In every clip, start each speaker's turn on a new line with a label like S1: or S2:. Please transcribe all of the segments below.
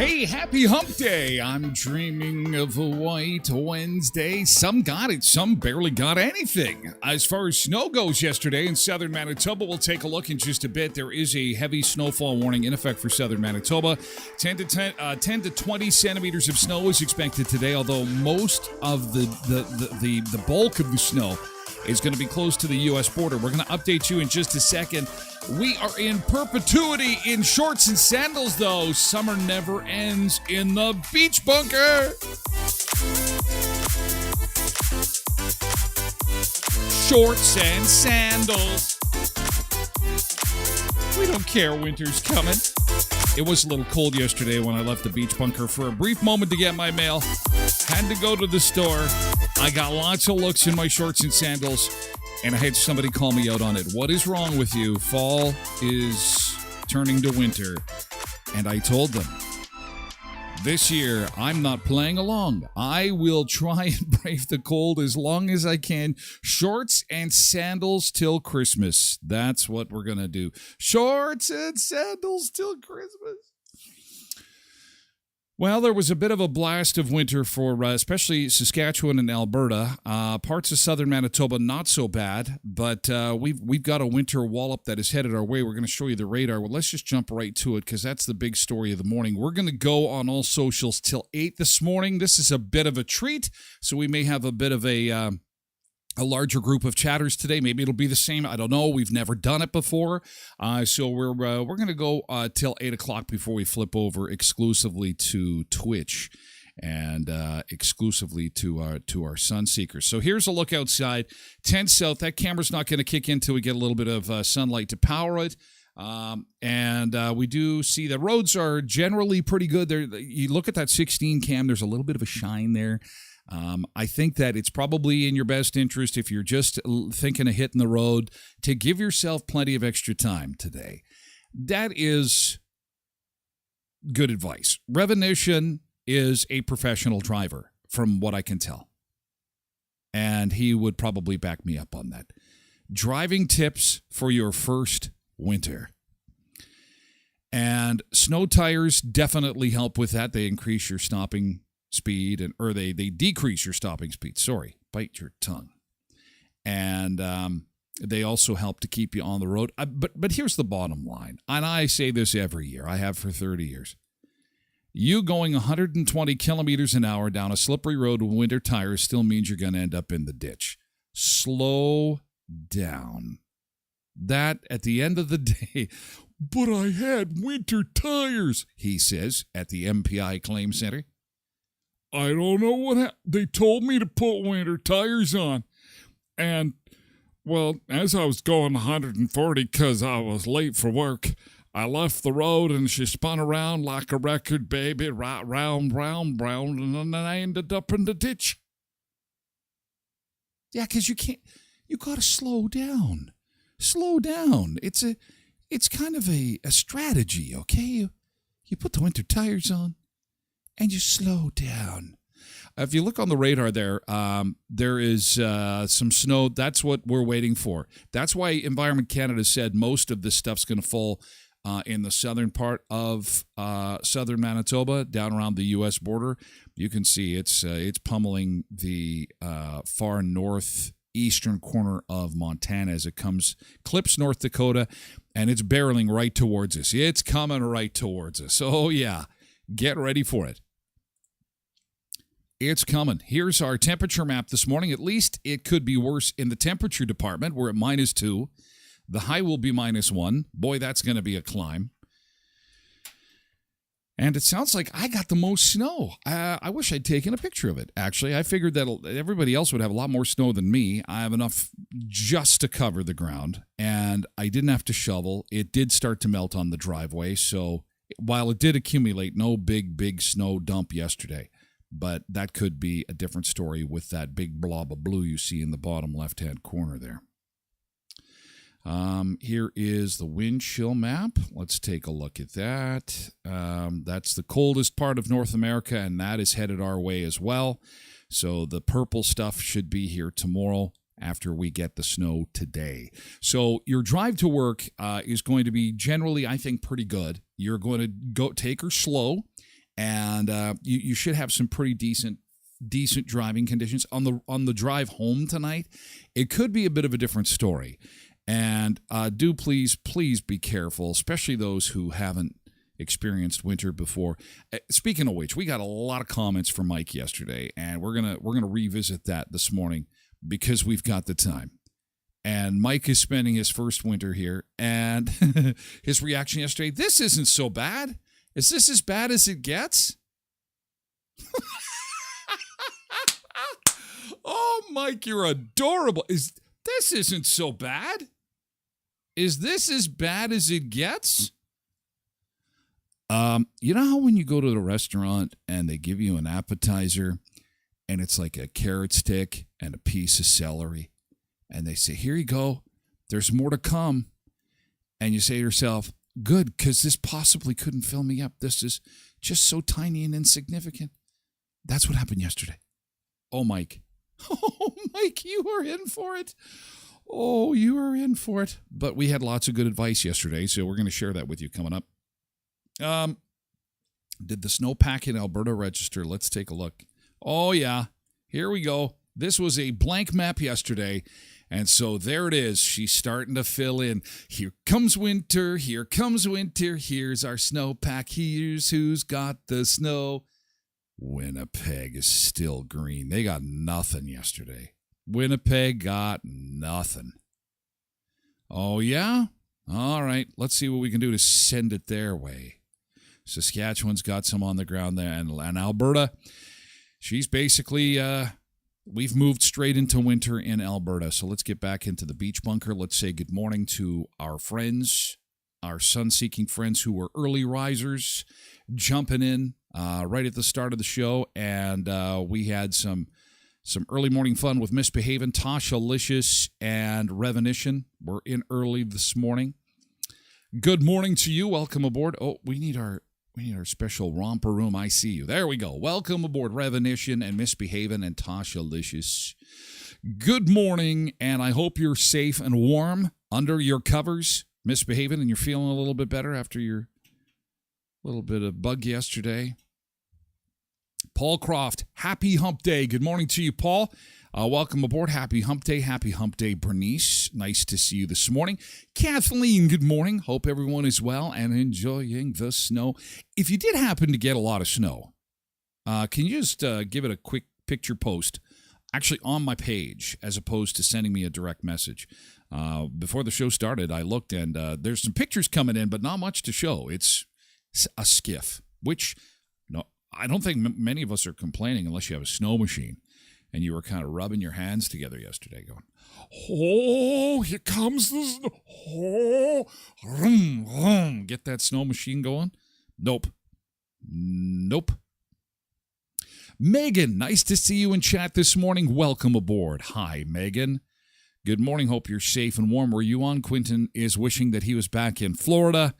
S1: Hey, happy hump day. I'm dreaming of a white Wednesday. Some got it, some barely got anything. As far as snow goes yesterday in southern Manitoba, we'll take a look in just a bit. There is a heavy snowfall warning in effect for southern Manitoba. 10 to 20 centimeters of snow is expected today, although most of the bulk of the snow is going to be close to the U.S. border. We're going to update you in just a second. We are in perpetuity in shorts and sandals, though. Summer never ends in the beach bunker. Shorts and sandals. We don't care, winter's coming. It was a little cold yesterday when I left the beach bunker for a brief moment to get my mail. Had to go to the store. I got lots of looks in my shorts and sandals, and I had somebody call me out on it. What is wrong with you? Fall is turning to winter. And I told them, this year, I'm not playing along. I will try and brave the cold as long as I can. Shorts and sandals till Christmas. That's what we're going to do. Shorts and sandals till Christmas. Well, there was a bit of a blast of winter for especially Saskatchewan and Alberta. Parts of southern Manitoba, not so bad, but we've got a winter wallop that is headed our way. We're going to show you the radar. Well, let's just jump right to it because that's the big story of the morning. We're going to go on all socials till 8 this morning. This is a bit of a treat, so we may have a bit of a larger group of chatters today. Maybe it'll be the same. I don't know. We've never done it before. So we're going to go till 8 o'clock before we flip over exclusively to Twitch and exclusively to our Sunseekers. So here's a look outside. 10 south. That camera's not going to kick in until we get a little bit of sunlight to power it. And we do see the roads are generally pretty good. There, you look at that 16 cam, there's a little bit of a shine there. I think that it's probably in your best interest if you're just thinking of hitting the road to give yourself plenty of extra time today. That is good advice. Revolution is a professional driver, from what I can tell. And he would probably back me up on that. Driving tips for your first winter. And snow tires definitely help with that. They increase your stopping speed, or they decrease your stopping speed. Sorry, bite your tongue. And they also help to keep you on the road. But here's the bottom line, and I say this every year. I have for 30 years. You going 120 kilometers an hour down a slippery road with winter tires still means you're going to end up in the ditch. slow down. That, at the end of the day, but I had winter tires, he says at the MPI Claim Center. I don't know what happened. They told me to put winter tires on. And, well, as I was going 140 because I was late for work, I left the road and she spun around like a record, baby, right round, and then I ended up in the ditch. Yeah, because you got to slow down. Slow down. It's kind of a strategy, okay? You put the winter tires on and you slow down. If you look on the radar there is some snow. That's what we're waiting for. That's why Environment Canada said most of this stuff's going to fall in the southern part of southern Manitoba, down around the U.S. border. You can see it's pummeling the far northeastern corner of Montana as it clips North Dakota, and it's barreling right towards us. It's coming right towards us. Oh, yeah. Get ready for it. It's coming. Here's our temperature map this morning. At least it could be worse in the temperature department. We're at -2. The high will be -1. Boy, that's going to be a climb. And it sounds like I got the most snow. I wish I'd taken a picture of it, actually. I figured that everybody else would have a lot more snow than me. I have enough just to cover the ground, and I didn't have to shovel. It did start to melt on the driveway, so while it did accumulate, no big snow dump yesterday. But that could be a different story with that big blob of blue you see in the bottom left-hand corner there. Here is the wind chill map. Let's take a look at that. That's the coldest part of North America, and that is headed our way as well. So the purple stuff should be here tomorrow after we get the snow today. So your drive to work is going to be generally, I think, pretty good. You're going to go take her slow, and you should have some pretty decent driving conditions. On the drive home tonight, it could be a bit of a different story. And do please be careful, especially those who haven't experienced winter before. Speaking of which, we got a lot of comments from Mike yesterday, and we're gonna revisit that this morning because we've got the time. And Mike is spending his first winter here, and his reaction yesterday: "This isn't so bad. Is this as bad as it gets?" Oh, Mike, you're adorable. This isn't so bad? Is this as bad as it gets? You know how when you go to the restaurant and they give you an appetizer and it's like a carrot stick and a piece of celery, and they say, "Here you go, there's more to come." And you say to yourself, "Good, because this possibly couldn't fill me up. This is just so tiny and insignificant." That's what happened yesterday. Oh, Mike. Oh, Mike, you were in for it. Oh, you were in for it. But we had lots of good advice yesterday, so we're going to share that with you coming up. Did the snowpack in Alberta register? Let's take a look. Oh, yeah. Here we go. This was a blank map yesterday, and so there it is. She's starting to fill in. Here comes winter. Here comes winter. Here's our snowpack. Here's who's got the snow. Winnipeg is still green. They got nothing yesterday. Winnipeg got nothing. Oh, yeah? All right. Let's see what we can do to send it their way. Saskatchewan's got some on the ground there. And Alberta, she's basically, we've moved straight into winter in Alberta. So let's get back into the beach bunker. Let's say good morning to our friends, our sun-seeking friends who were early risers, jumping in right at the start of the show. And we had some early morning fun with Misbehavin', Tasha Licious, and Revenition. We're in early this morning. Good morning to you. Welcome aboard. Oh, we need our special romper room. I see you. There we go. Welcome aboard, Revenition and Misbehavin' and Tasha Licious. Good morning, and I hope you're safe and warm under your covers, Misbehavin', and you're feeling a little bit better after your little bit of bug yesterday. Paul Croft, happy hump day. Good morning to you, Paul. Welcome aboard. Happy hump day. Happy hump day, Bernice. Nice to see you this morning. Kathleen, good morning. Hope everyone is well and enjoying the snow. If you did happen to get a lot of snow, can you just give it a quick picture post actually on my page as opposed to sending me a direct message. Before the show started, I looked and there's some pictures coming in, but not much to show. It's a skiff, which no, I don't think many of us are complaining unless you have a snow machine and you were kind of rubbing your hands together yesterday going, oh, here comes the snow. Oh, vroom, vroom. Get that snow machine going? Nope. Megan, nice to see you in chat this morning. Welcome aboard. Hi, Megan. Good morning. Hope you're safe and warm where you on. Quentin is wishing that he was back in Florida.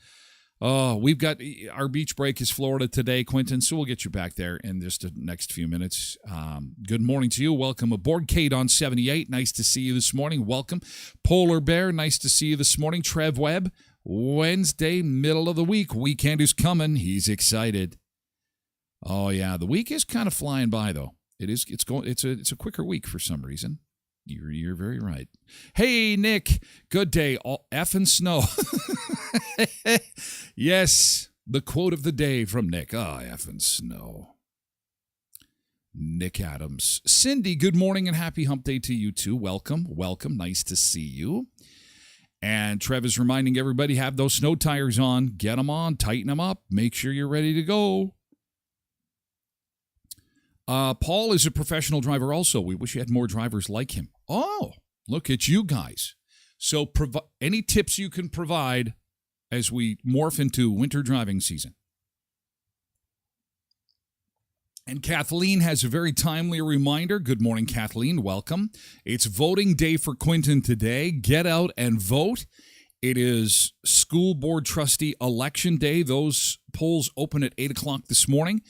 S1: Oh, we've got our beach break is Florida today, Quentin, so we'll get you back there in just the next few minutes. Good morning to you. Welcome aboard. Kate on 78. Nice to see you this morning. Welcome. Polar Bear, nice to see you this morning. Trev Webb, Wednesday, middle of the week. Weekend is coming. He's excited. Oh, yeah. The week is kind of flying by, though. It's a quicker week for some reason. You're very right. Hey, Nick. Good day. All effing snow. Yes, the quote of the day from Nick. Effing snow. Nick Adams. Cindy, good morning and happy hump day to you too. Welcome. Nice to see you. And Trev is reminding everybody, have those snow tires on. Get them on. Tighten them up. Make sure you're ready to go. Paul is a professional driver also. We wish we had more drivers like him. Oh, look at you guys. So any tips you can provide as we morph into winter driving season? And Kathleen has a very timely reminder. Good morning, Kathleen. Welcome. It's voting day for Quentin today. Get out and vote. It is school board trustee election day. Those polls open at 8 o'clock this morning.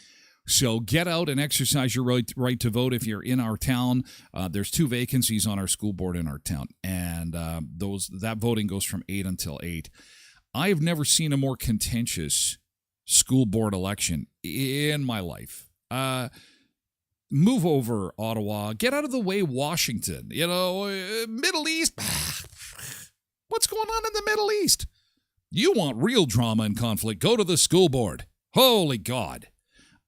S1: So get out and exercise your right to vote if you're in our town. There's 2 vacancies on our school board in our town, and that voting goes from 8 until 8. I have never seen a more contentious school board election in my life. Move over, Ottawa. Get out of the way, Washington. Middle East. What's going on in the Middle East? You want real drama and conflict, go to the school board. Holy God.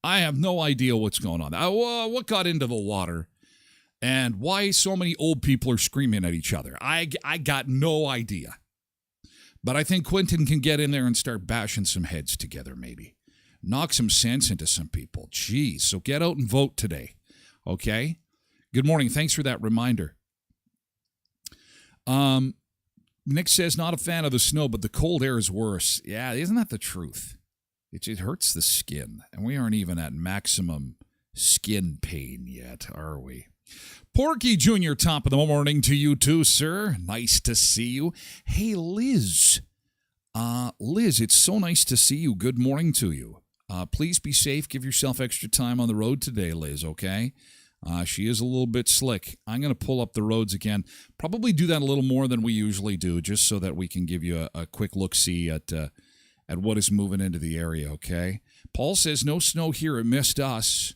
S1: I have no idea what's going on. What got into the water and why so many old people are screaming at each other. I got no idea. But I think Quentin can get in there and start bashing some heads together maybe. Knock some sense into some people. Jeez, so get out and vote today, okay? Good morning. Thanks for that reminder. Nick says, not a fan of the snow, but the cold air is worse. Yeah, isn't that the truth? It hurts the skin, and we aren't even at maximum skin pain yet, are we? Porky Jr., top of the morning to you too, sir. Nice to see you. Hey, Liz. Liz, it's so nice to see you. Good morning to you. Please be safe. Give yourself extra time on the road today, Liz, okay? She is a little bit slick. I'm going to pull up the roads again. Probably do that a little more than we usually do, just so that we can give you a quick look-see at what is moving into the area, okay? Paul says, no snow here. It missed us.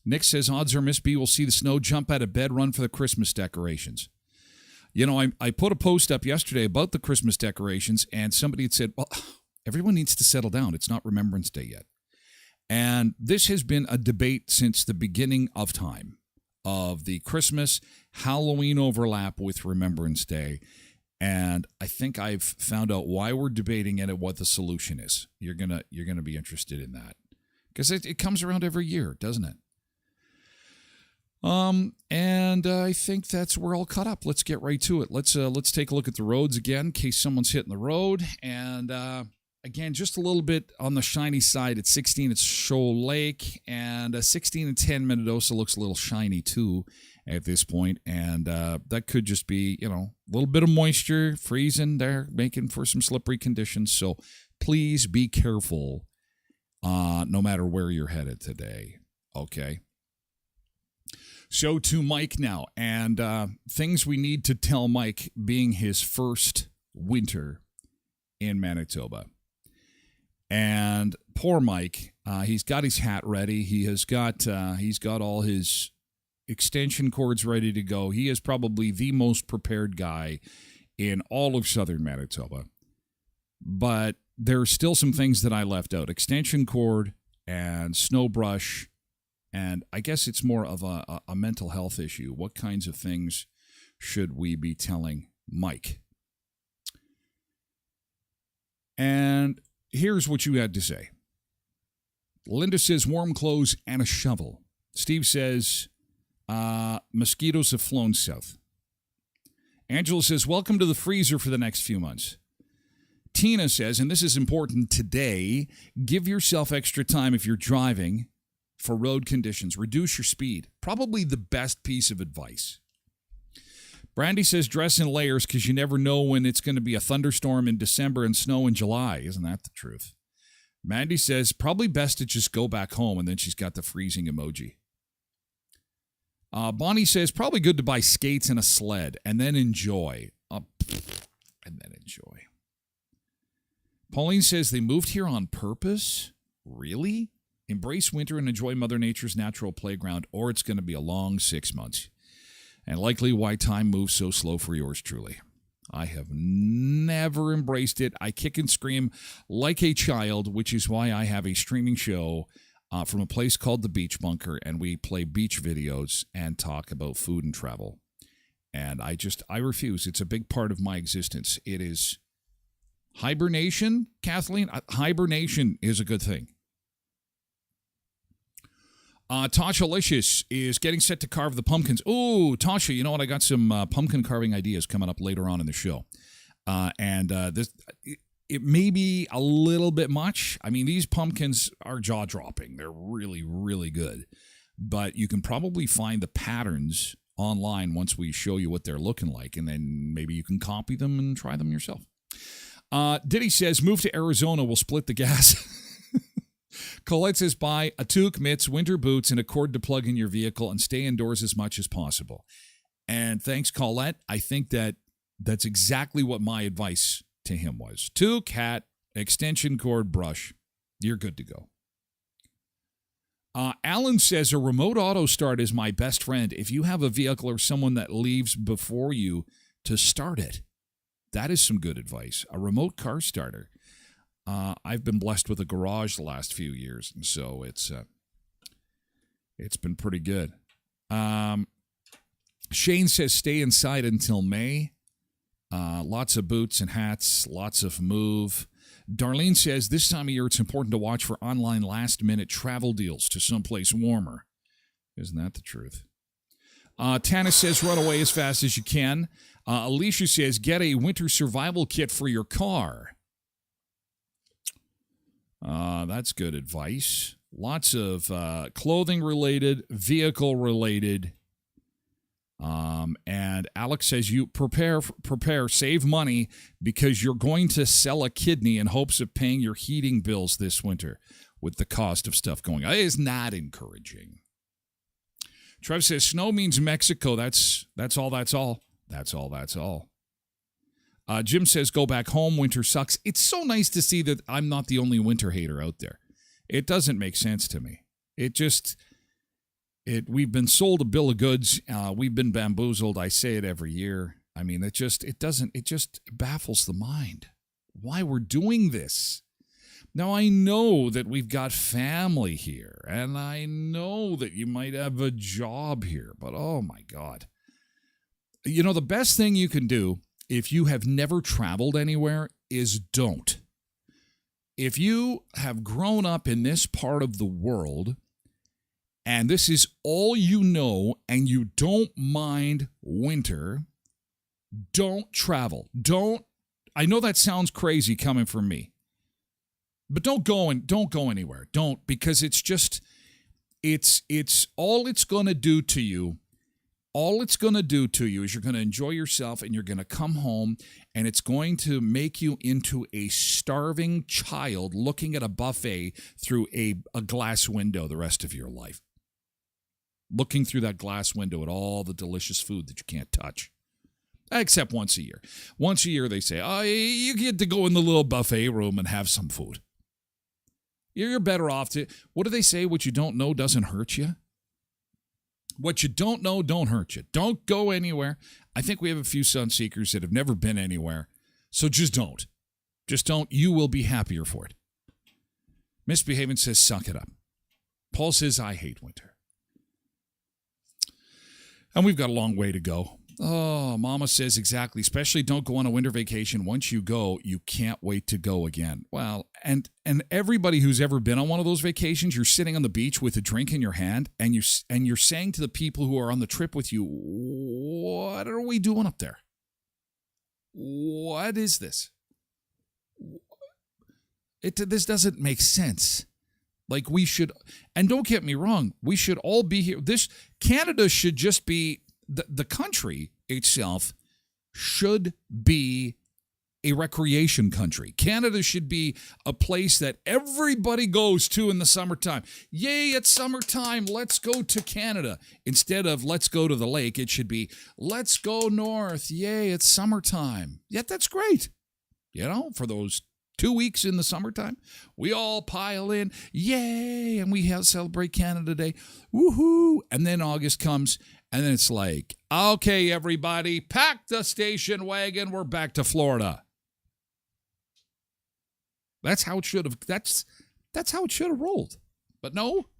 S1: Nick says, odds are Miss B will see the snow, jump out of bed, run for the Christmas decorations. I put a post up yesterday about the Christmas decorations, and somebody had said, well, everyone needs to settle down. It's not Remembrance Day yet. And this has been a debate since the beginning of time of the Christmas, Halloween overlap with Remembrance Day. And I think I've found out why we're debating it and what the solution is. You're gonna be interested in that because it comes around every year, doesn't it? And I think that's we're all caught up. Let's get right to it. Let's take a look at the roads again in case someone's hitting the road. And again, just a little bit on the shiny side at 16 at Shoal Lake, and 16 and 10 Minnedosa looks a little shiny too at this point, and that could just be, a little bit of moisture, freezing there, making for some slippery conditions. So please be careful no matter where you're headed today, okay? So to Mike now, and things we need to tell Mike being his first winter in Manitoba. And poor Mike, he's got his hat ready. He's got all his extension cords ready to go. He is probably the most prepared guy in all of southern Manitoba. But there are still some things that I left out. Extension cord and snow brush And I guess it's more of a mental health issue. What kinds of things should we be telling Mike? And here's what you had to say. Linda says warm clothes and a shovel. Steve says mosquitoes have flown south. Angela says welcome to the freezer for the next few months. Tina says, and this is important today, give yourself extra time if you're driving for road conditions. Reduce your speed. Probably the best piece of advice. Brandy says dress in layers because you never know when it's going to be a thunderstorm in December and snow in July. Isn't that the truth? Mandy says probably best to just go back home, and then she's got the freezing emoji. Bonnie says probably good to buy skates and a sled and then enjoy. Pauline says they moved here on purpose? Really? Embrace winter and enjoy Mother Nature's natural playground, or it's going to be a long 6 months. And likely why time moves so slow for yours truly. I have never embraced it. I kick and scream like a child, which is why I have a streaming show from a place called The Beach Bunker, and we play beach videos and talk about food and travel. And I refuse. It's a big part of my existence. It is hibernation, Kathleen. Hibernation is a good thing. Tasha Licious is getting set to carve the pumpkins. Oh, Tasha, you know what? I got some pumpkin carving ideas coming up later on in the show. It may be a little bit much. I mean, these pumpkins are jaw-dropping. They're really, really good. But you can probably find the patterns online once we show you what they're looking like, and then maybe you can copy them and try them yourself. Diddy says, move to Arizona, we'll split the gas. Colette says, buy a toque, mitts, winter boots, and a cord to plug in your vehicle and stay indoors as much as possible. And thanks, Colette. I think that's exactly what my advice to him was. Toque, hat, extension cord, brush. You're good to go. Alan says, a remote auto start is my best friend. If you have a vehicle or someone that leaves before you to start it, that is some good advice. A remote car starter. I've been blessed with a garage the last few years, and so it's been pretty good. Shane says stay inside until May. Lots of boots and hats, lots of move. Darlene says this time of year it's important to watch for online last-minute travel deals to someplace warmer. Isn't that the truth? Tana says run away as fast as you can. Alicia says get a winter survival kit for your car. That's good advice. Lots of clothing-related, vehicle-related. And Alex says you prepare, save money because you're going to sell a kidney in hopes of paying your heating bills this winter with the cost of stuff going on. It is not encouraging. Trev says snow means Mexico. That's all. Jim says, go back home. Winter sucks. It's so nice to see that I'm not the only winter hater out there. It doesn't make sense to me. We've been sold a bill of goods. We've been bamboozled. I say it every year. I mean, it just baffles the mind why we're doing this. Now, I know that we've got family here, and I know that you might have a job here, but oh my God. You know, the best thing you can do if you have never traveled anywhere is don't. If you have grown up in this part of the world and this is all you know and you don't mind winter, don't travel. I know that sounds crazy coming from me, but don't go anywhere. Don't, because it's all it's going to do to you. All it's going to do to you is you're going to enjoy yourself and you're going to come home and it's going to make you into a starving child looking at a buffet through a glass window the rest of your life. Looking through that glass window at all the delicious food that you can't touch. Except once a year. Once a year they say, oh, you get to go in the little buffet room and have some food. You're better off to, what do they say? What you don't know doesn't hurt you. What you don't know don't hurt you. Don't go anywhere. I think we have a few sun seekers that have never been anywhere. So just don't. Just don't. You will be happier for it. Misbehaving says, suck it up. Paul says, I hate winter. And we've got a long way to go. Oh, Mama says exactly. Especially don't go on a winter vacation. Once you go, you can't wait to go again. Well, and everybody who's ever been on one of those vacations, you're sitting on the beach with a drink in your hand, and you're saying to the people who are on the trip with you, "What are we doing up there? What is this? This doesn't make sense." Like we should, and don't get me wrong, we should all be here. Canada should just be, the country itself should be a recreation country. Canada should be a place that everybody goes to in the summertime. Yay, it's summertime, let's go to Canada. Instead of let's go to the lake, it should be let's go north. Yay, it's summertime. Yet that's great. For those 2 weeks in the summertime, we all pile in, yay, and we celebrate Canada Day, woohoo! And then August comes, and then it's like, okay, everybody, pack the station wagon, we're back to Florida. That's how it should have. That's how it should have rolled. But no,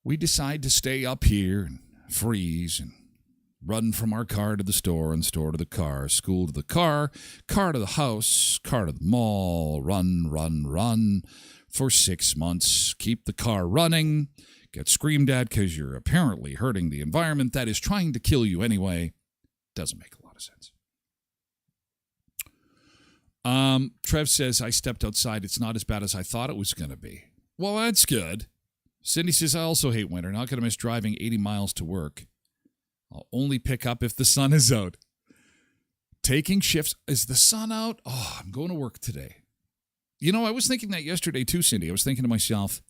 S1: we decide to stay up here and freeze and run from our car to the store and store to the car, school to the car to the house, car to the mall, run for 6 months, keep the car running, get screamed at because you're apparently hurting the environment that is trying to kill you anyway. Doesn't make a lot of sense. Trev says, I stepped outside. It's not as bad as I thought it was going to be. Well, that's good. Cindy says, I also hate winter. Not going to miss driving 80 miles to work. I'll only pick up if the sun is out. Taking shifts. Is the sun out? Oh, I'm going to work today. I was thinking that yesterday too, Cindy. I was thinking to myself,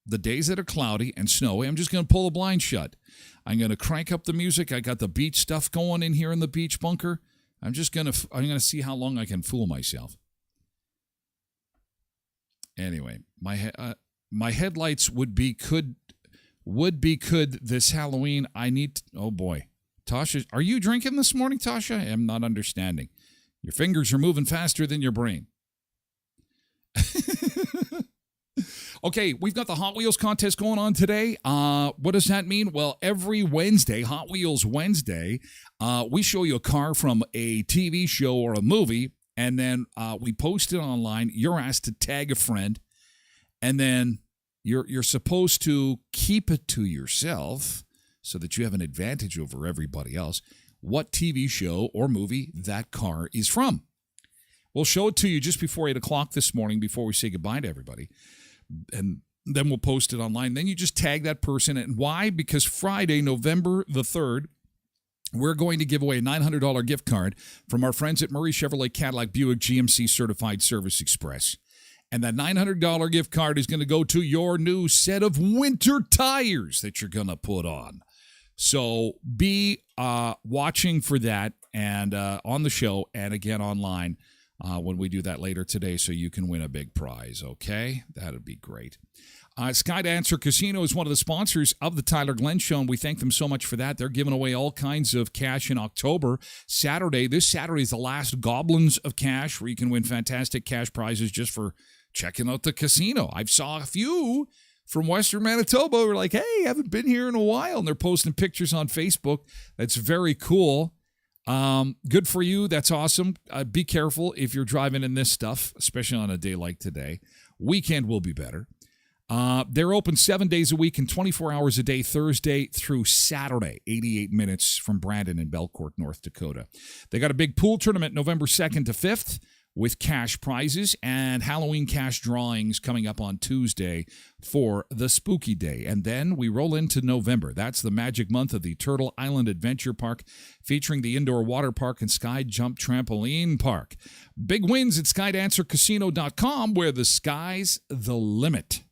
S1: the days that are cloudy and snowy, I'm just going to pull the blind shut. I'm going to crank up the music. I got the beach stuff going in here in the beach bunker. I'm going to see how long I can fool myself. Anyway, my headlights would be could this Halloween. Oh boy. Tasha, are you drinking this morning, Tasha? I am not understanding. Your fingers are moving faster than your brain. Okay, we've got the Hot Wheels contest going on today. What does that mean? Well, every Wednesday, Hot Wheels Wednesday, we show you a car from a TV show or a movie, and then we post it online. You're asked to tag a friend, and then you're supposed to keep it to yourself so that you have an advantage over everybody else, what TV show or movie that car is from. We'll show it to you just before 8 o'clock this morning before we say goodbye to everybody. And then we'll post it online. Then you just tag that person. And why? Because Friday, November the 3rd, we're going to give away a $900 gift card from our friends at Murray Chevrolet Cadillac Buick GMC Certified Service Express. And that $900 gift card is going to go to your new set of winter tires that you're going to put on. So be watching for that and on the show and again online when we do that later today so you can win a big prize, okay? That would be great. Skydancer Casino is one of the sponsors of the Tyler Glenn Show, and we thank them so much for that. They're giving away all kinds of cash in October. This Saturday is the last Goblins of Cash, where you can win fantastic cash prizes just for checking out the casino. I've saw a few from Western Manitoba who are like, hey, haven't been here in a while, and they're posting pictures on Facebook. That's very cool. Good for you. That's awesome. Be careful if you're driving in this stuff, especially on a day like today. Weekend will be better. They're open 7 days a week and 24 hours a day, Thursday through Saturday, 88 minutes from Brandon in Belcourt, North Dakota. They got a big pool tournament November 2nd to 5th with cash prizes and Halloween cash drawings coming up on Tuesday for the Spooky Day. And then we roll into November. That's the magic month of the Turtle Island Adventure Park, featuring the indoor water park and sky jump trampoline park. Big wins at SkydancerCasino.com, where the sky's the limit.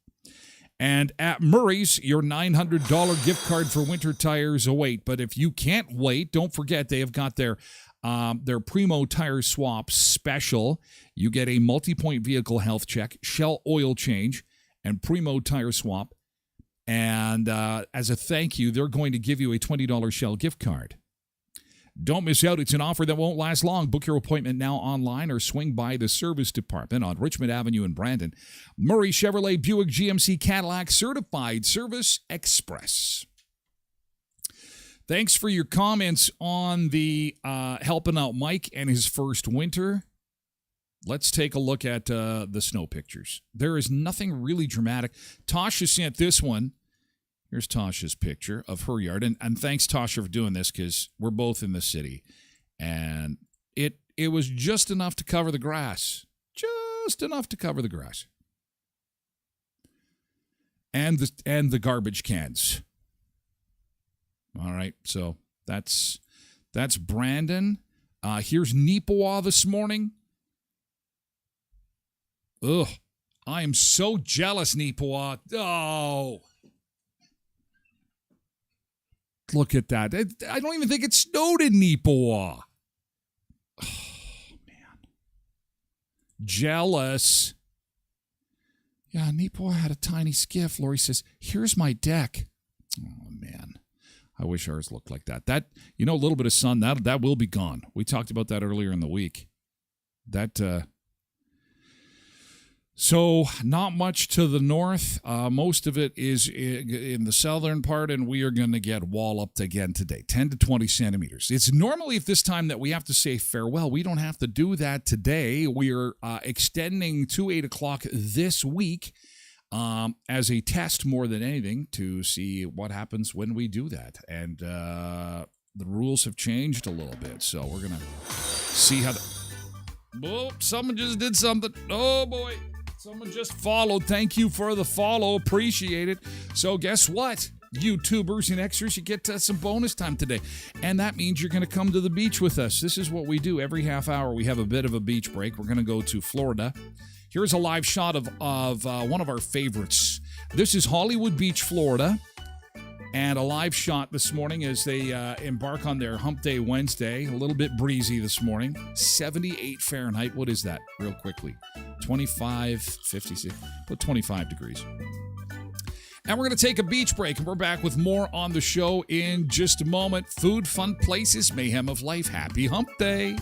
S1: And at Murray's, your $900 gift card for winter tires await. But if you can't wait, don't forget they have got their Primo Tire Swap special. You get a multi-point vehicle health check, Shell oil change, and Primo Tire Swap. And as a thank you, they're going to give you a $20 Shell gift card. Don't miss out. It's an offer that won't last long. Book your appointment now online or swing by the service department on Richmond Avenue in Brandon. Murray Chevrolet Buick GMC Cadillac Certified Service Express. Thanks for your comments on the helping out Mike and his first winter. Let's take a look at the snow pictures. There is nothing really dramatic. Tasha sent this one. Here's Tasha's picture of her yard. And thanks, Tasha, for doing this because we're both in the city. And it was just enough to cover the grass. Just enough to cover the grass. And the garbage cans. All right, so that's Brandon. Here's Neepawa this morning. Ugh, I am so jealous, Neepawa. Oh, look at that. I don't even think it snowed in Neepawa. Oh, man. Jealous. Yeah, Neepawa had a tiny skiff. Lori says, here's my deck. Oh, man. I wish ours looked like that. That, a little bit of sun, that will be gone. We talked about that earlier in the week. So not much to the north. Most of it is in the southern part, and we are going to get walloped again today, 10 to 20 centimeters. It's normally at this time that we have to say farewell. We don't have to do that today. We are extending to 8 o'clock this week. As a test more than anything to see what happens when we do that. And the rules have changed a little bit, so we're going to see how Oh, someone just did something. Oh, boy. Someone just followed. Thank you for the follow. Appreciate it. So guess what? YouTubers and extras, you get some bonus time today. And that means you're going to come to the beach with us. This is what we do. Every half hour, we have a bit of a beach break. We're going to go to Florida. Here's a live shot of one of our favorites. This is Hollywood Beach, Florida, and a live shot this morning as they embark on their Hump Day Wednesday. A little bit breezy this morning. 78 Fahrenheit. What is that? Real quickly. 25, 56, put 25 degrees. And we're going to take a beach break, and we're back with more on the show in just a moment. Food, fun places, mayhem of life. Happy Hump Day.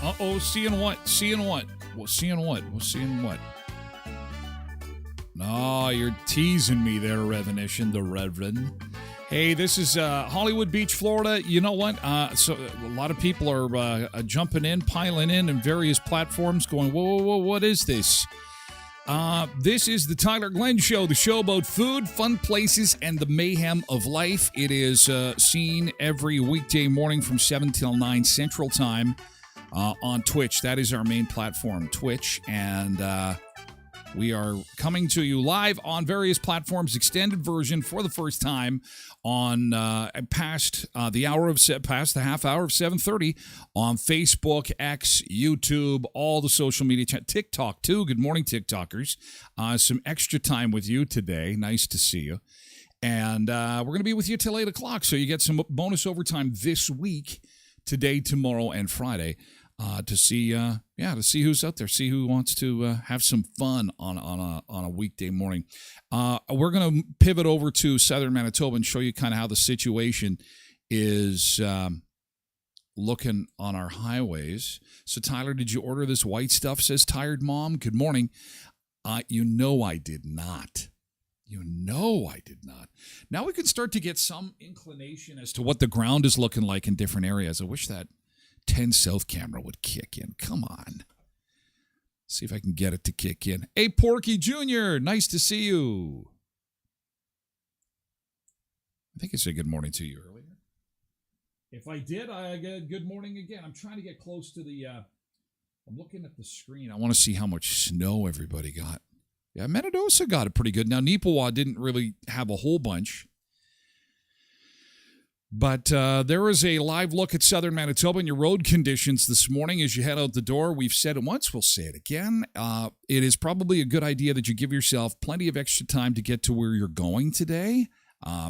S1: Uh-oh, seeing what? Seeing what? Well, seeing what? Well, seeing what? No, you're teasing me there, Reverend, the Reverend. Hey, this is Hollywood Beach, Florida. You know what? So a lot of people are jumping in, piling in various platforms going, whoa, whoa, whoa, what is this? This is the Tyler Glenn Show, the show about food, fun places, and the mayhem of life. It is seen every weekday morning from 7 till 9 Central Time on Twitch. That is our main platform, Twitch. And we are coming to you live on various platforms, extended version for the first time on past the half hour of 7:30 on Facebook, X, YouTube, all the social media, TikTok too. Good morning, TikTokers. Some extra time with you today. Nice to see you. And we're going to be with you till 8 o'clock. So you get some bonus overtime this week, today, tomorrow, and Friday, to see who's out there, see who wants to have some fun on a weekday morning. We're going to pivot over to southern Manitoba and show you kind of how the situation is looking on our highways. So, Tyler, did you order this white stuff? Says Tired Mom. Good morning. You know I did not. Now we can start to get some inclination as to what the ground is looking like in different areas. I wish that 10 South camera would kick in. Come on. See if I can get it to kick in. Hey, Porky Jr., nice to see you. I think I said good morning to you earlier. If I did, I get good morning again. I'm trying to get close to the... I'm looking at the screen. I want to see how much snow everybody got. Yeah, Metadosa got it pretty good. Now, Neepawa didn't really have a whole bunch. But there is a live look at southern Manitoba and your road conditions this morning as you head out the door. We've said it once, we'll say it again. It is probably a good idea that you give yourself plenty of extra time to get to where you're going today.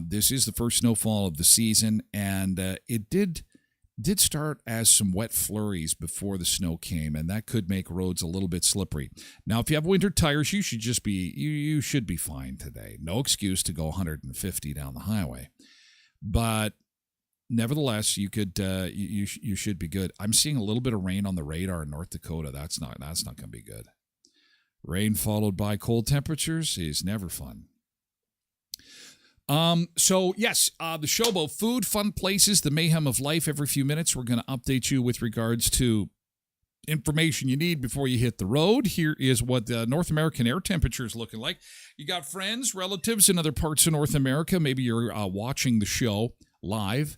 S1: This is the first snowfall of the season, and it did start as some wet flurries before the snow came, and that could make roads a little bit slippery. Now, if you have winter tires, you should just be you should be fine today. No excuse to go 150 down the highway, but nevertheless, you could you should be good. I'm seeing a little bit of rain on the radar in North Dakota. That's not going to be good. Rain followed by cold temperatures is never fun. So yes, the Showboat, food, fun places, the mayhem of life. Every few minutes, we're going to update you with regards to information you need before you hit the road. Here is what the North American air temperature is looking like. You got friends, relatives in other parts of North America. Maybe you're watching the show live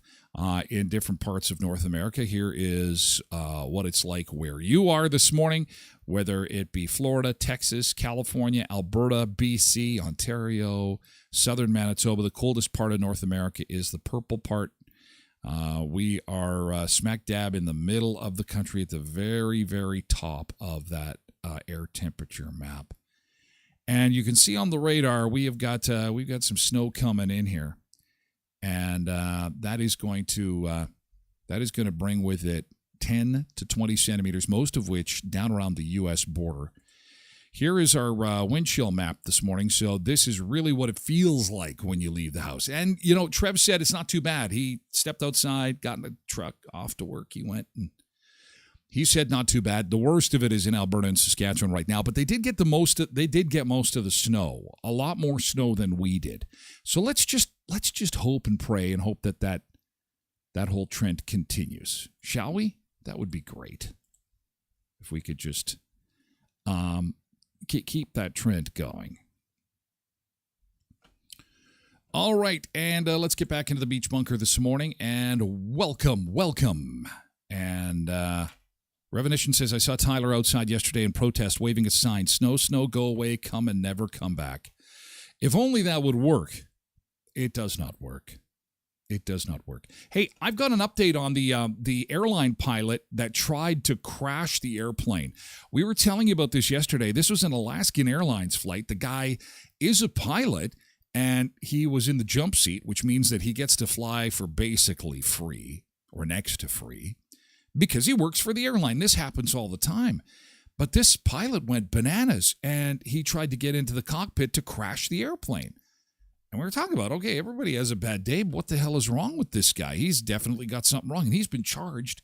S1: in different parts of North America. Here is what it's like where you are this morning, whether it be Florida, Texas, California, Alberta, BC, Ontario, southern Manitoba. The coldest part of North America is the purple part. We are smack dab in the middle of the country at the very, very top of that air temperature map. And you can see on the radar we've got some snow coming in here. And that is going to bring with it 10 to 20 centimeters, most of which down around the U.S. border. Here is our wind chill map this morning. So this is really what it feels like when you leave the house. And, you know, Trev said it's not too bad. He stepped outside, got in the truck, off to work. He went, and he said not too bad. The worst of it is in Alberta and Saskatchewan right now, but they did get most of the snow, a lot more snow than we did. So let's just hope and pray and hope that whole trend continues. Shall we? That would be great if we could just keep that trend going. All right, and let's get back into the beach bunker this morning, and welcome. And Revenition says, I saw Tyler outside yesterday in protest waving a sign, snow, go away, come and never come back. If only that would work. It does not work. It does not work. Hey, I've got an update on the airline pilot that tried to crash the airplane. We were telling you about this yesterday. This was an Alaskan Airlines flight. The guy is a pilot, and he was in the jump seat, which means that he gets to fly for basically free or next to free because he works for the airline. This happens all the time. But this pilot went bananas, and he tried to get into the cockpit to crash the airplane. And we were talking about, okay, everybody has a bad day, but what the hell is wrong with this guy? He's definitely got something wrong. And he's been charged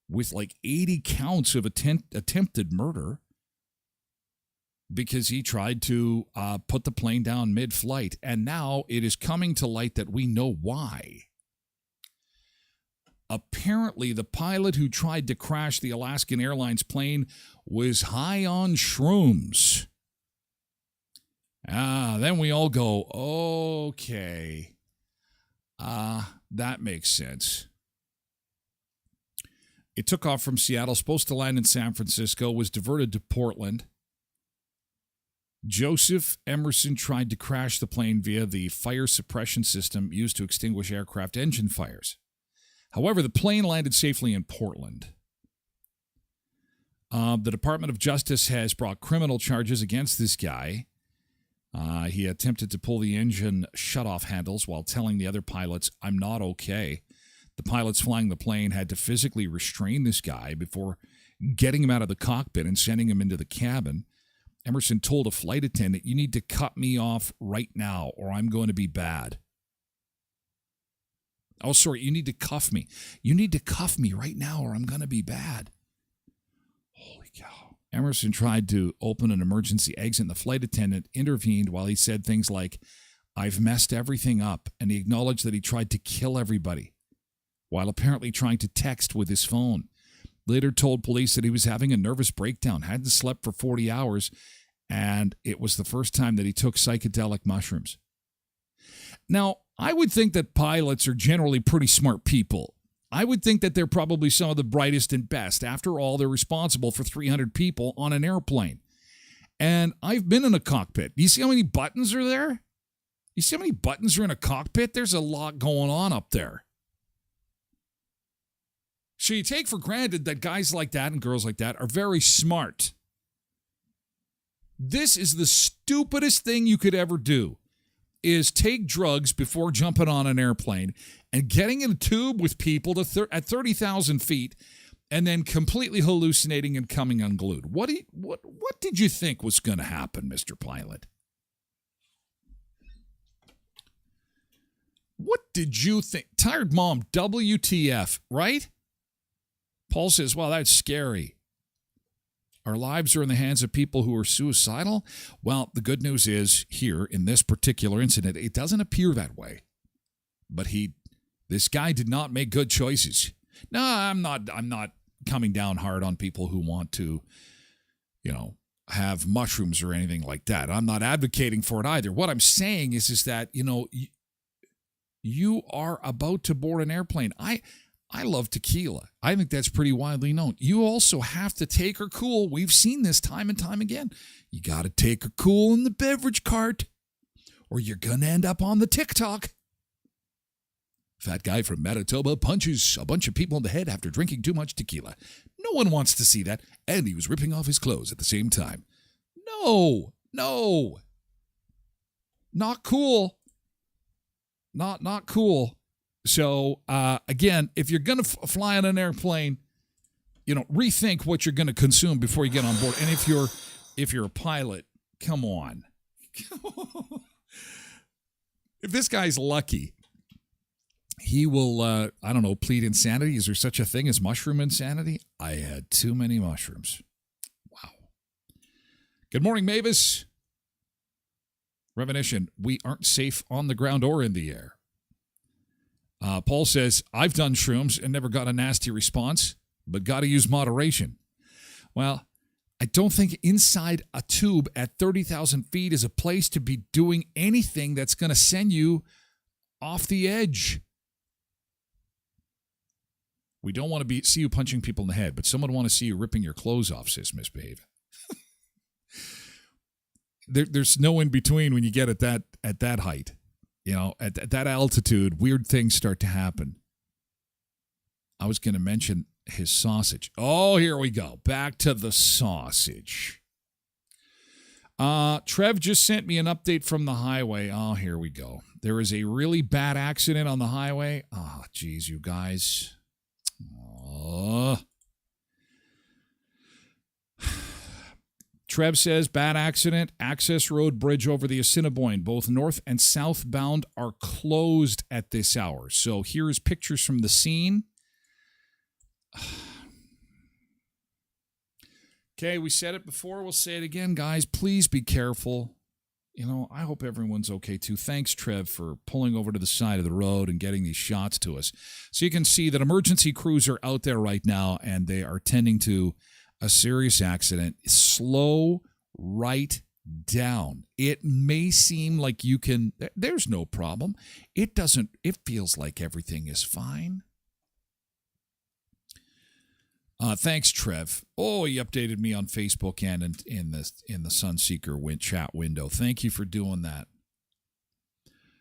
S1: with like 80 counts of attempted murder because he tried to put the plane down mid-flight. And now it is coming to light that we know why. Apparently, the pilot who tried to crash the Alaskan Airlines plane was high on shrooms. Then we all go, okay. That makes sense. It took off from Seattle, supposed to land in San Francisco, was diverted to Portland. Joseph Emerson tried to crash the plane via the fire suppression system used to extinguish aircraft engine fires. However, the plane landed safely in Portland. The Department of Justice has brought criminal charges against this guy. He attempted to pull the engine shutoff handles while telling the other pilots, "I'm not okay." The pilots flying the plane had to physically restrain this guy before getting him out of the cockpit and sending him into the cabin. Emerson told a flight attendant, "You need to cut me off right now or I'm going to be bad." Oh, sorry, you need to cuff me. You need to cuff me right now or I'm going to be bad. Holy cow. Emerson tried to open an emergency exit and the flight attendant intervened while he said things like, "I've messed everything up," and he acknowledged that he tried to kill everybody while apparently trying to text with his phone. Later told police that he was having a nervous breakdown, hadn't slept for 40 hours, and it was the first time that he took psychedelic mushrooms. Now, I would think that pilots are generally pretty smart people. I would think that they're probably some of the brightest and best. After all, they're responsible for 300 people on an airplane. And I've been in a cockpit. You see how many buttons are there? You see how many buttons are in a cockpit? There's a lot going on up there. So you take for granted that guys like that and girls like that are very smart. This is the stupidest thing you could ever do, is take drugs before jumping on an airplane and getting in a tube with people at 30,000 feet and then completely hallucinating and coming unglued. What did you think was going to happen, Mr. Pilot? What did you think? Tired mom, WTF, right? Paul says, "Well, that's scary. Our lives are in the hands of people who are suicidal." Well, the good news is here in this particular incident, it doesn't appear that way. But this guy did not make good choices. No, I'm not coming down hard on people who want to, have mushrooms or anything like that. I'm not advocating for it either. What I'm saying is that, you are about to board an airplane. I love tequila. I think that's pretty widely known. You also have to take her cool. We've seen this time and time again. You got to take her cool in the beverage cart or you're going to end up on the TikTok. Fat guy from Manitoba punches a bunch of people in the head after drinking too much tequila. No one wants to see that. And he was ripping off his clothes at the same time. No. Not cool. Not cool. So, again, if you're going to fly on an airplane, rethink what you're going to consume before you get on board. And if you're a pilot, come on. If this guy's lucky, he will, plead insanity. Is there such a thing as mushroom insanity? I had too many mushrooms. Wow. Good morning, Mavis. Reminiscent, we aren't safe on the ground or in the air. Paul says, "I've done shrooms and never got a nasty response, but got to use moderation." Well, I don't think inside a tube at 30,000 feet is a place to be doing anything that's going to send you off the edge. We don't want to see you punching people in the head, but someone want to see you ripping your clothes off, says Misbehave. There's no in between when you get at that height. At that altitude, weird things start to happen. I was going to mention his sausage. Oh, here we go. Back to the sausage. Trev just sent me an update from the highway. Oh, here we go. There is a really bad accident on the highway. Oh, geez, you guys. Oh. Trev says, bad accident, access road bridge over the Assiniboine. Both north and southbound are closed at this hour. So here's pictures from the scene. Okay, we said it before. We'll say it again, guys. Please be careful. I hope everyone's okay, too. Thanks, Trev, for pulling over to the side of the road and getting these shots to us. So you can see that emergency crews are out there right now, and they are tending to a serious accident. Slow right down. It may seem like there's no problem. It feels like everything is fine. Thanks, Trev. Oh, he updated me on Facebook and in the Sunseeker chat window. Thank you for doing that.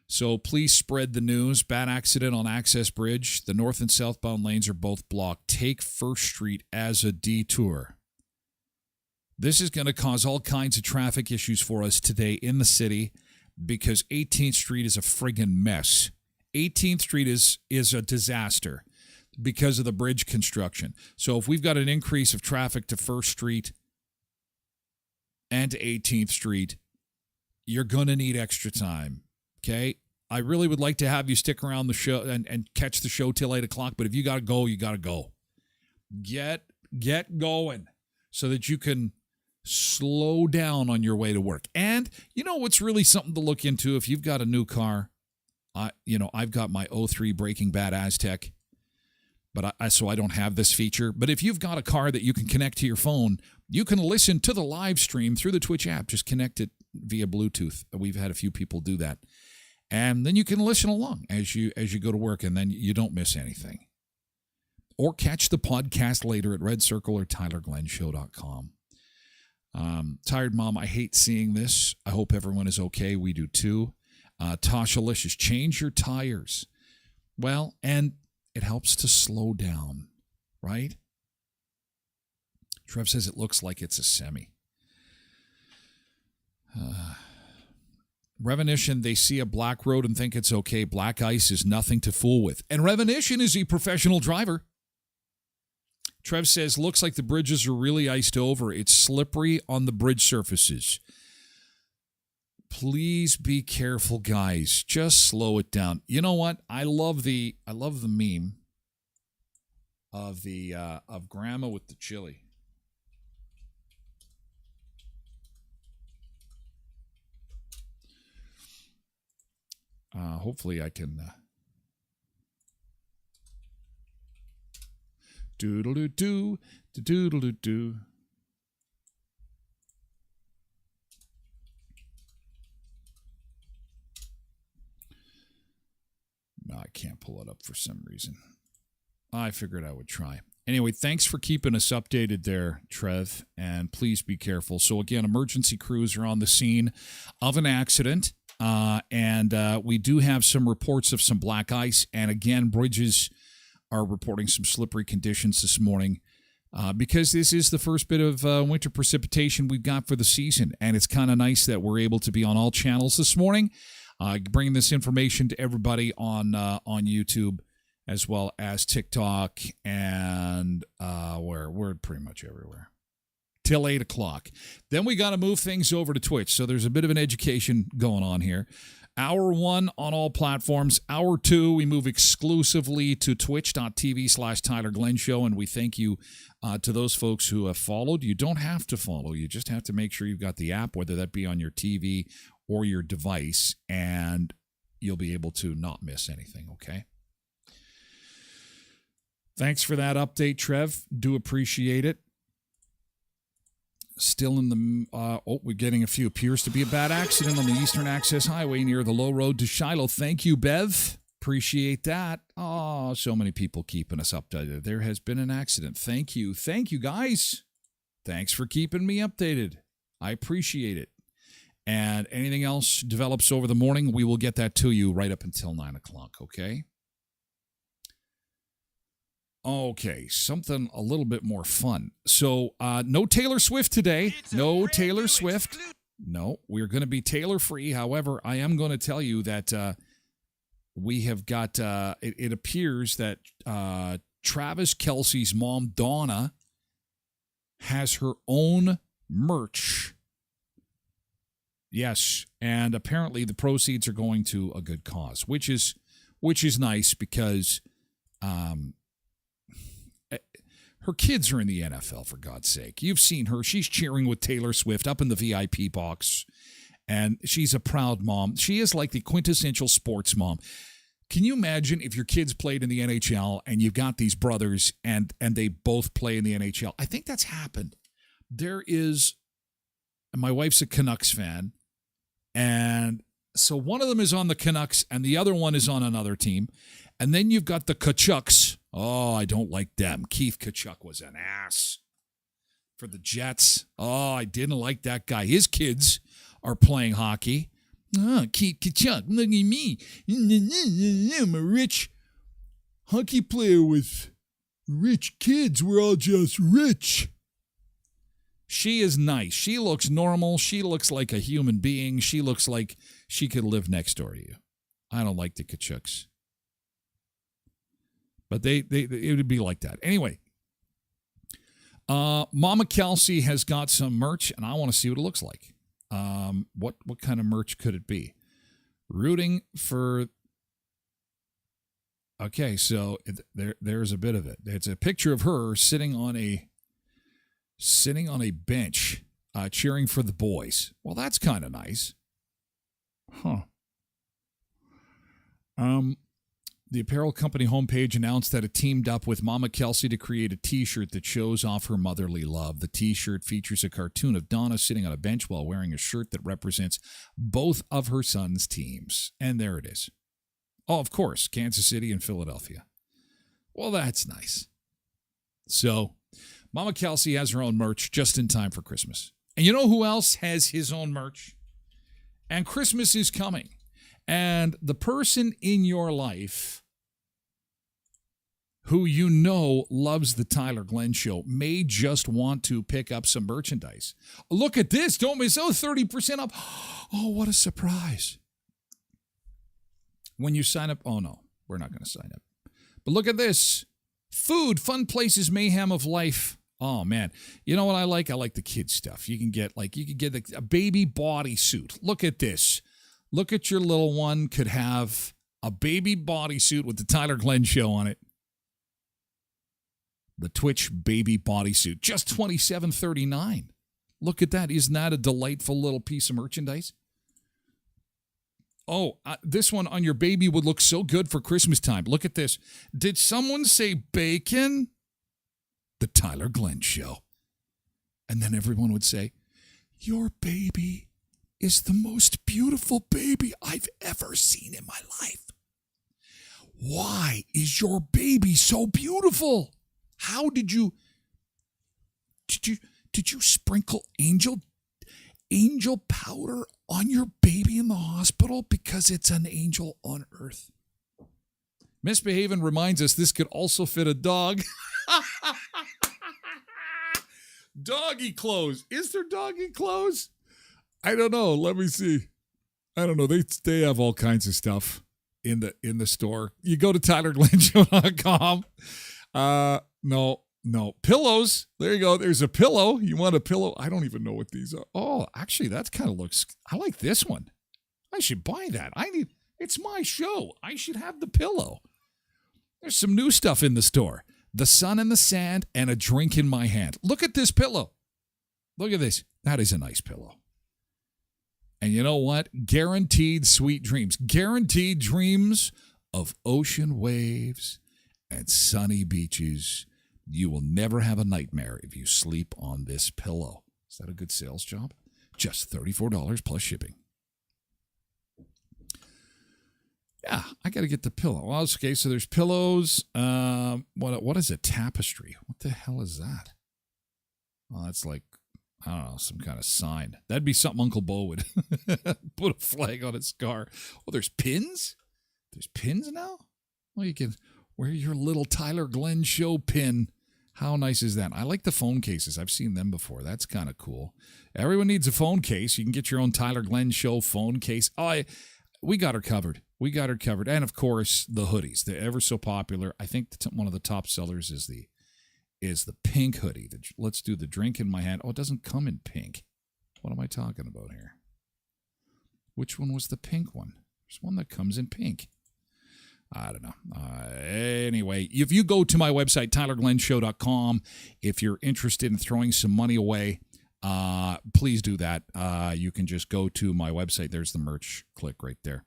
S1: So please spread the news. Bad accident on Access Bridge. The north and southbound lanes are both blocked. Take First Street as a detour. This is going to cause all kinds of traffic issues for us today in the city because 18th Street is a friggin' mess. 18th Street is a disaster because of the bridge construction. So if we've got an increase of traffic to 1st Street and to 18th Street, you're going to need extra time, okay? I really would like to have you stick around the show and catch the show till 8 o'clock, but if you got to go, you got to go. Get going so that you can slow down on your way to work. And you know what's really something to look into if you've got a new car? I've got my 03 Breaking Bad Aztec, but so I don't have this feature. But if you've got a car that you can connect to your phone, you can listen to the live stream through the Twitch app. Just connect it via Bluetooth. We've had a few people do that. And then you can listen along as you go to work, and then you don't miss anything. Or catch the podcast later at Red Circle or TylerGlennShow.com. Tired Mom, I hate seeing this. I hope everyone is okay. We do too. Tasha Licious, change your tires. Well, and it helps to slow down, right? Trev says it looks like it's a semi. Revenition, they see a black road and think it's okay. Black ice is nothing to fool with. And Revenition is a professional driver. Trev says, looks like the bridges are really iced over. It's slippery on the bridge surfaces. Please be careful, guys. Just slow it down. You know what? I love the meme of grandma with the chili. Hopefully I can doodle-doo-doo, doodle-doo-doo. No, I can't pull it up for some reason. I figured I would try. Anyway, thanks for keeping us updated there, Trev, and please be careful. So again, emergency crews are on the scene of an accident, and we do have some reports of some black ice, and again, bridges are reporting some slippery conditions this morning because this is the first bit of winter precipitation we've got for the season, and it's kind of nice that we're able to be on all channels this morning, bringing this information to everybody on YouTube as well as TikTok, and we're pretty much everywhere till 8 o'clock. Then we got to move things over to Twitch, so there's a bit of an education going on here. Hour 1 on all platforms. Hour 2, we move exclusively to twitch.tv/Tyler Glenn Show, and we thank you to those folks who have followed. You don't have to follow. You just have to make sure you've got the app, whether that be on your TV or your device, and you'll be able to not miss anything, okay? Thanks for that update, Trev. Do appreciate it. Still in the, we're getting a few. Appears to be a bad accident on the Eastern Access Highway near the low road to Shiloh. Thank you, Bev. Appreciate that. Oh, so many people keeping us updated. There has been an accident. Thank you. Thank you, guys. Thanks for keeping me updated. I appreciate it. And anything else develops over the morning, we will get that to you right up until 9 o'clock, okay? Okay, something a little bit more fun. So, no Taylor Swift today. No Taylor Swift. No, we're going to be Taylor free. However, I am going to tell you that we have got, it appears that Travis Kelce's mom, Donna, has her own merch. Yes, and apparently the proceeds are going to a good cause, which is nice because her kids are in the NFL, for God's sake. You've seen her. She's cheering with Taylor Swift up in the VIP box, and she's a proud mom. She is like the quintessential sports mom. Can you imagine if your kids played in the NHL and you've got these brothers and they both play in the NHL? I think that's happened. There is, my wife's a Canucks fan, and so one of them is on the Canucks and the other one is on another team. And then you've got the Kachucks. Oh, I don't like them. Keith Kachuk was an ass for the Jets. Oh, I didn't like that guy. His kids are playing hockey. Oh, Keith Kachuk, look at me. I'm a rich hockey player with rich kids. We're all just rich. She is nice. She looks normal. She looks like a human being. She looks like she could live next door to you. I don't like the Kachuks. But it would be like that. Anyway, Mama Kelsey has got some merch, and I want to see what it looks like. What kind of merch could it be? Rooting for... Okay, so there's a bit of it. It's a picture of her sitting on a bench, cheering for the boys. Well, that's kind of nice. Huh. The apparel company homepage announced that it teamed up with Mama Kelsey to create a T-shirt that shows off her motherly love. The T-shirt features a cartoon of Donna sitting on a bench while wearing a shirt that represents both of her sons' teams. And there it is. Oh, of course, Kansas City and Philadelphia. Well, that's nice. So, Mama Kelsey has her own merch just in time for Christmas. And you know who else has his own merch? And Christmas is coming. And the person in your life who you know loves the Tyler Glenn Show may just want to pick up some merchandise. Look at this. Don't miss out. 30% off. Oh, what a surprise. When you sign up. Oh, no. We're not going to sign up. But look at this. Food, fun places, mayhem of life. Oh, man. You know what I like? I like the kid stuff. You can get a baby bodysuit. Look at this. Look at your little one could have a baby bodysuit with the Tyler Glenn Show on it. The Twitch baby bodysuit. Just $27.39. Look at that. Isn't that a delightful little piece of merchandise? Oh, this one on your baby would look so good for Christmas time. Look at this. Did someone say bacon? The Tyler Glenn Show. And then everyone would say, your baby is the most beautiful baby I've ever seen in my life. Why is your baby so beautiful? How did you sprinkle angel powder on your baby in the hospital because it's an angel on earth? Misbehaving reminds us this could also fit a dog. Doggy clothes. Is there doggy clothes? I don't know. Let me see. I don't know. They have all kinds of stuff in the store. You go to TylerGlennShow.com. No. Pillows. There you go. There's a pillow. You want a pillow? I don't even know what these are. Oh, actually, that kind of looks... I like this one. I should buy that. It's my show. I should have the pillow. There's some new stuff in the store. The sun and the sand and a drink in my hand. Look at this pillow. Look at this. That is a nice pillow. And you know what? Guaranteed sweet dreams. Guaranteed dreams of ocean waves and sunny beaches. You will never have a nightmare if you sleep on this pillow. Is that a good sales job? Just $34 plus shipping. Yeah, I got to get the pillow. Well, okay, so there's pillows. What is a tapestry? What the hell is that? Oh, that's like, I don't know, some kind of sign. That'd be something Uncle Bo would put a flag on his car. Oh, there's pins? There's pins now? Well, you can wear your little Tyler Glenn Show pin. How nice is that? I like the phone cases. I've seen them before. That's kind of cool. Everyone needs a phone case. You can get your own Tyler Glenn Show phone case. Oh, we got her covered. We got her covered. And, of course, the hoodies. They're ever so popular. I think one of the top sellers is the pink hoodie. Let's do the drink in my hand. Oh, it doesn't come in pink. What am I talking about here? Which one was the pink one? There's one that comes in pink. I don't know. Anyway, if you go to my website, TylerGlennShow.com, if you're interested in throwing some money away, please do that. You can just go to my website. There's the merch. Click right there.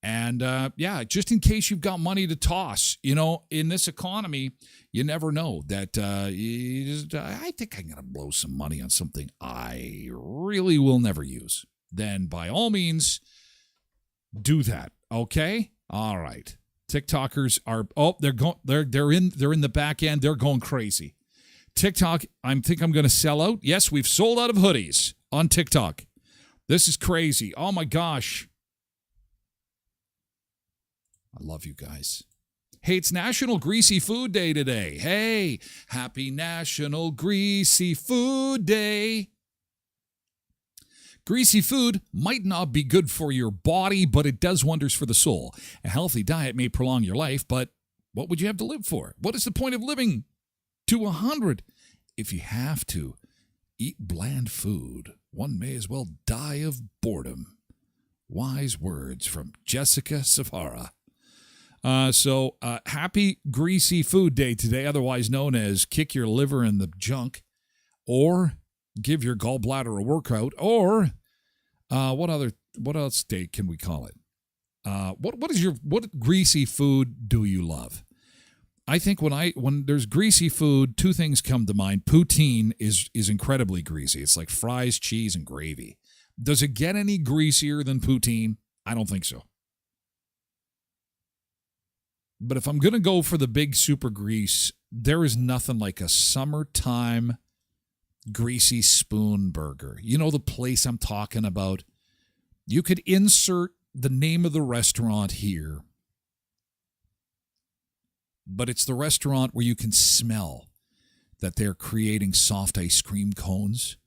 S1: And, yeah, just in case you've got money to toss, you know, in this economy, you never know that I think I'm going to blow some money on something I really will never use. Then, by all means, do that. Okay? All right. TikTokers are they're in the back end. They're going crazy. TikTok, I think I'm going to sell out. Yes, we've sold out of hoodies on TikTok. This is crazy. Oh my gosh. I love you guys. Hey, it's National Greasy Food Day today. Hey, happy National Greasy Food Day. Greasy food might not be good for your body, but it does wonders for the soul. A healthy diet may prolong your life, but what would you have to live for? What is the point of living to 100 if you have to eat bland food? One may as well die of boredom. Wise words from Jessica Savara. Happy Greasy Food Day today, otherwise known as kick your liver in the junk, or give your gallbladder a workout, or what else day can we call it? What greasy food do you love? I think when there's greasy food, two things come to mind. Poutine is incredibly greasy. It's like fries, cheese, and gravy. Does it get any greasier than poutine? I don't think so. But if I'm going to go for the big super grease, there is nothing like a summertime greasy spoon burger. You know the place I'm talking about? You could insert the name of the restaurant here, but it's the restaurant where you can smell that they're creating soft ice cream cones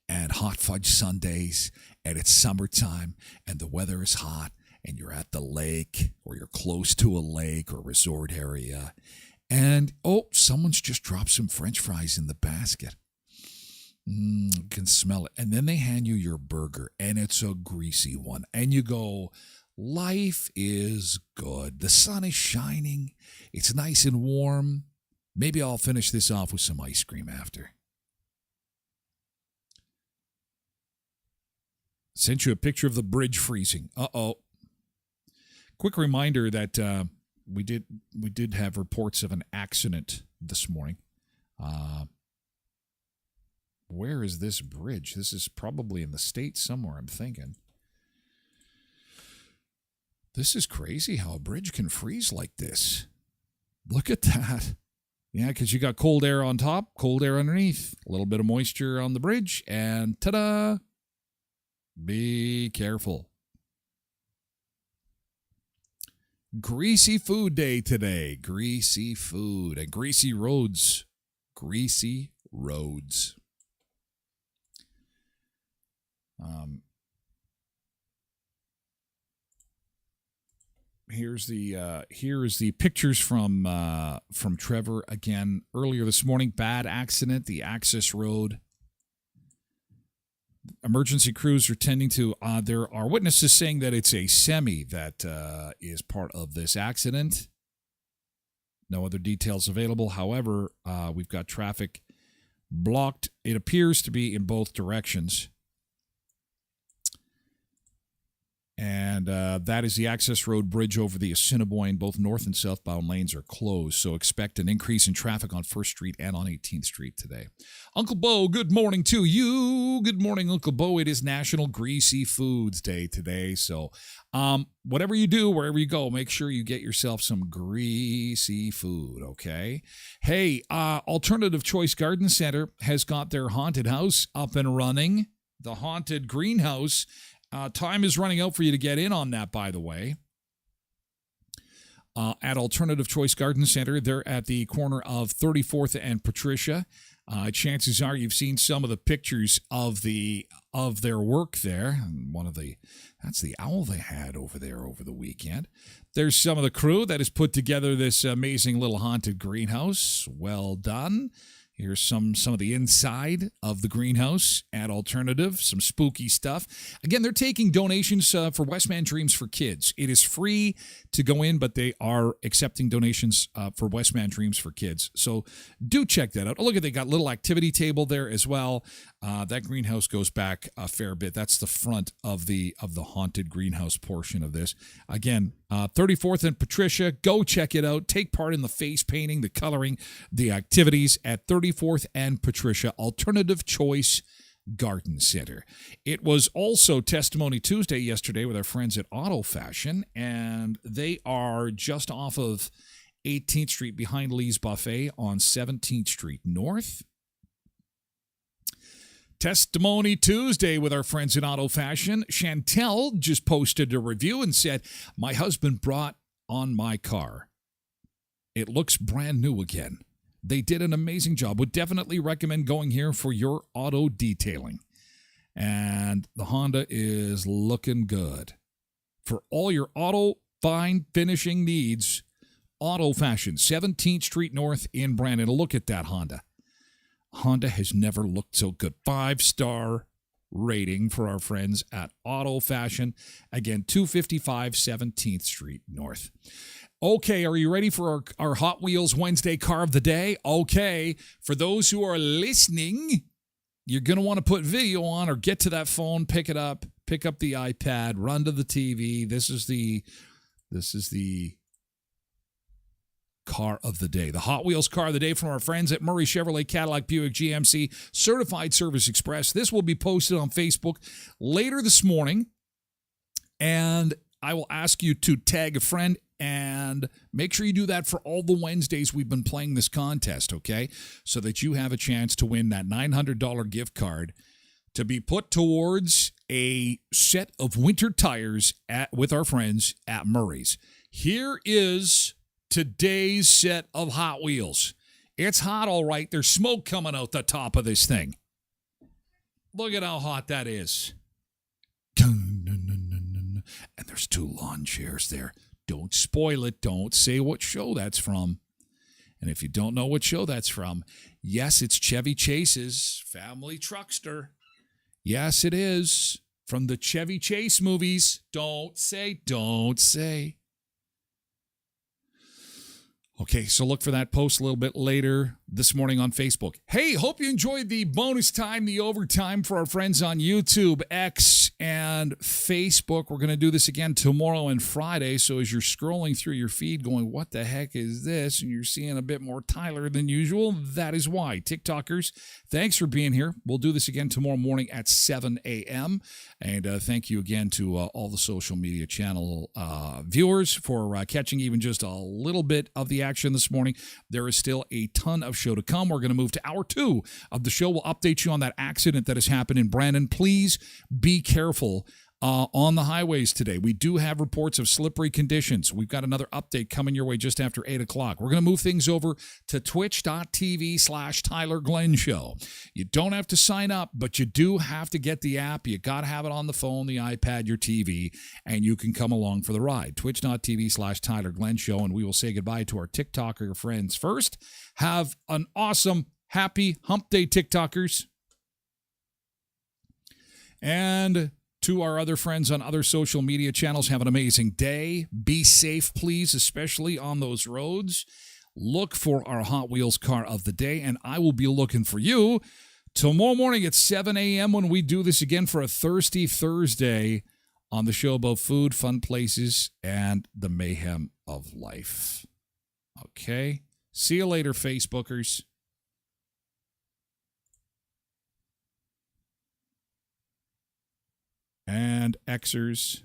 S1: and hot fudge sundaes, and it's summertime and the weather is hot and you're at the lake or you're close to a lake or resort area, and someone's just dropped some French fries in the basket. You can smell it. And then they hand you your burger, and it's a greasy one. And you go, life is good. The sun is shining. It's nice and warm. Maybe I'll finish this off with some ice cream after. Sent you a picture of the bridge freezing. Uh-oh. Quick reminder that we did have reports of an accident this morning. Where is this bridge? This is probably in the States somewhere, I'm thinking. This is crazy how a bridge can freeze like this. Look at that. Yeah, because you got cold air on top, cold air underneath, a little bit of moisture on the bridge, and ta-da! Be careful. Greasy food day today. Greasy food and greasy roads. Greasy roads. Here's the pictures from Trevor again earlier this morning. Bad accident, the access road. Emergency crews are tending to. There are witnesses saying that it's a semi that is part of this accident. No other details available. However, we've got traffic blocked. It appears to be in both directions. And that is the access road bridge over the Assiniboine. Both north and southbound lanes are closed, so expect an increase in traffic on 1st Street and on 18th Street today. Uncle Bo, good morning to you. Good morning, Uncle Bo. It is National Greasy Foods Day today, so whatever you do, wherever you go, make sure you get yourself some greasy food, okay? Hey, Alternative Choice Garden Center has got their haunted house up and running, the haunted greenhouse. Time is running out for you to get in on that, by the way. At Alternative Choice Garden Center, they're at the corner of 34th and Patricia. Chances are you've seen some of the pictures of their work there. And that's the owl they had over there over the weekend. There's some of the crew that has put together this amazing little haunted greenhouse. Well done. Here's some of the inside of the greenhouse at Alternative, some spooky stuff. Again, they're taking donations for Westman Dreams for Kids. It is free to go in, but they are accepting donations for Westman Dreams for Kids. So do check that out. Oh, look, they got a little activity table there as well. That greenhouse goes back a fair bit. That's the front of the haunted greenhouse portion of this. Again, 34th and Patricia, go check it out. Take part in the face painting, the coloring, the activities at 34th and Patricia, Alternative Choice Garden Center. It was also Testimony Tuesday yesterday with our friends at Auto Fashion, and they are just off of 18th Street behind Lee's Buffet on 17th Street North. Testimony Tuesday with our friends in Auto Fashion. Chantel just posted a review and said, my husband brought on my car It looks brand new again. They did an amazing job. Would definitely recommend going here for your auto detailing. And the Honda is looking good. For all your auto fine finishing needs, Auto Fashion, 17th Street North in Brandon. Look at that Honda. Honda has never looked so good. 5-star rating for our friends at Auto Fashion. Again, 255 17th Street North. Okay, are you ready for our Hot Wheels Wednesday car of the day? Okay, for those who are listening, you're going to want to put video on or get to that phone, pick it up, pick up the iPad, run to the TV. This is the car of the day. The Hot Wheels car of the day from our friends at Murray Chevrolet Cadillac Buick GMC Certified Service Express. This will be posted on Facebook later this morning, and I will ask you to tag a friend and make sure you do that for all the Wednesdays we've been playing this contest, okay? So that you have a chance to win that $900 gift card to be put towards a set of winter tires with our friends at Murray's. Here is today's set of Hot Wheels. It's hot, all right. There's smoke coming out the top of this thing. Look at how hot that is. And there's 2 lawn chairs there. Don't spoil it. Don't say what show that's from. And if you don't know what show that's from, yes, it's Chevy Chase's Family Truckster. Yes, it is. From the Chevy Chase movies. Don't say. Okay, so look for that post a little bit later this morning on Facebook. Hey, hope you enjoyed the bonus time, the overtime for our friends on YouTube, X, and Facebook. We're going to do this again tomorrow and Friday. So as you're scrolling through your feed going, what the heck is this? And you're seeing a bit more Tyler than usual. That is why. TikTokers, thanks for being here. We'll do this again tomorrow morning at 7 a.m. And thank you again to all the social media channel viewers for catching even just a little bit of the action this morning. There is still a ton of show to come. We're going to move to hour 2 of the show. We'll update you on that accident that has happened in Brandon. Please be careful on the highways today. We do have reports of slippery conditions. We've got another update coming your way just after 8 o'clock. We're going to move things over to twitch.tv/Tyler Glenn Show. You don't have to sign up, but you do have to get the app. You got to have it on the phone, the iPad, your TV, and you can come along for the ride. Twitch.tv/Tyler Glenn Show, and we will say goodbye to our TikToker friends first. Have an awesome, happy Hump Day, TikTokers. And to our other friends on other social media channels, have an amazing day. Be safe, please, especially on those roads. Look for our Hot Wheels car of the day, and I will be looking for you tomorrow morning at 7 a.m. when we do this again for a Thirsty Thursday on the show about food, fun places, and the mayhem of life. Okay? See you later, Facebookers. And Xers.